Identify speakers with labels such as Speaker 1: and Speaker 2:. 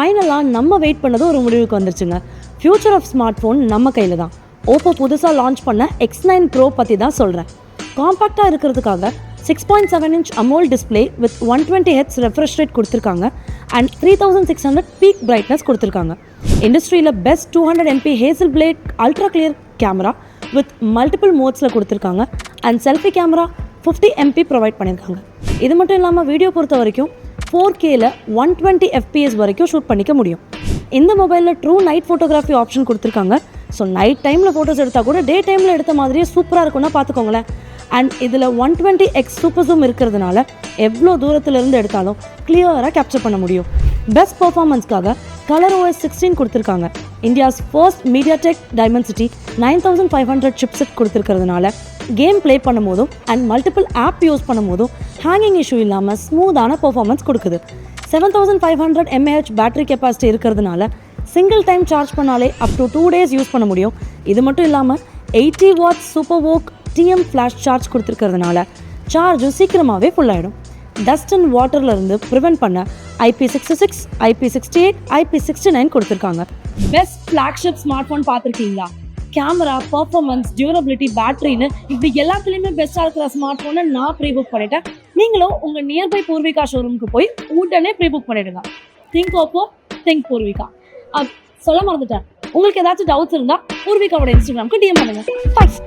Speaker 1: ஃபைனலாக நம்ம வெயிட் பண்ணது ஒரு முடிவுக்கு வந்துருச்சுங்க. ஃபியூச்சர் ஆஃப் ஸ்மார்ட் ஃபோன் நம்ம கையில் தான். ஓப்போ புதுசாக லான்ச் பண்ண X9 Pro பற்றி தான் சொல்கிறேன். காம்பாக்டாக இருக்கிறதுக்காக 6.7 inch AMOLED display with 120 Hz refresh rate கொடுத்துருக்காங்க அண்ட் 3600 பீக் பிரைட்னஸ் கொடுத்துருக்காங்க. இண்டஸ்ட்ரியில் best 200 MP Hasselblad ultra clear camera with multiple மோட்ஸில் கொடுத்துருக்காங்க and selfie camera 50 MP provide பண்ணியிருக்காங்க. இது மட்டும் இல்லாமல் வீடியோ பொறுத்த வரைக்கும் 4Kல 120 FPS வரைக்கும் ஷூட் பண்ணிக்க முடியும். இந்த மொபைலில் ட்ரூ நைட் ஃபோட்டோகிராஃபி ஆப்ஷன் கொடுத்துருக்காங்க. ஸோ நைட் டைமில் ஃபோட்டோஸ் எடுத்தால் கூட டே டைமில் எடுத்த மாதிரியே சூப்பராக இருக்குன்னா பார்த்துக்கோங்களேன். அண்ட் இதில் 120x சூப்பர் ஜூம் இருக்கிறதுனால எவ்வளோ தூரத்துலேருந்து எடுத்தாலும் கிளியராக கேப்சர் பண்ண முடியும். பெஸ்ட் பர்ஃபார்மன்ஸ்க்காக ColorOS 16 கொடுத்துருக்காங்க. India's first MediaTek Dimensity 9500 chipset கொடுத்துருக்கிறதுனால கேம் ப்ளே பண்ணும் போதும் அண்ட் மல்டிபிள் ஆப் யூஸ் பண்ணும் போதும் ஹேங்கிங் இஷ்யூ இல்லாமல் ஸ்மூத்தான பர்ஃபார்மன்ஸ் கொடுக்குது. 7500 mAh பேட்டரி கெப்பாசிட்டி இருக்கிறதுனால சிங்கிள் டைம் சார்ஜ் பண்ணாலே அப் டு 2 days யூஸ் பண்ண முடியும். இது மட்டும் இல்லாமல் 80 watts சூப்பர் வோக் TM ஃப்ளாஷ் சார்ஜ் கொடுத்துருக்கிறதுனால சார்ஜும் சீக்கிரமாகவே ஃபுல் ஆகிடும். டஸ்ட் அண்ட் வாட்டர்லேருந்து ப்ரிவென்ட் பண்ண IP66, IP68, IP69 கொடுத்துருக்காங்க. பெஸ்ட் ஃப்ளாக்ஷிப் ஸ்மார்ட் ஃபோன் பார்த்துருக்கீங்களா? கேமரா, பர்ஃபார்மன்ஸ், டியூரபிலிட்டி, பேட்டரின்னு இப்படி எல்லாத்துலேயுமே பெஸ்ட்டாக இருக்கிற ஸ்மார்ட் ஃபோனை நான் ப்ரீ புக் பண்ணிட்டேன். நீங்களும் உங்கள் நியர்பை பூர்விகா ஷோரூமுக்கு போய் உடனே ப்ரீ புக் பண்ணிடுங்க. Think Oppo, think Poorvika. சொல்ல மறந்துட்டேன், உங்களுக்கு ஏதாச்சும் டவுட்ஸ் இருந்தால் பூர்விகாவோட இன்ஸ்டாகிராமுக்கு DM பண்ணுங்க. தேங்க்ஸ்.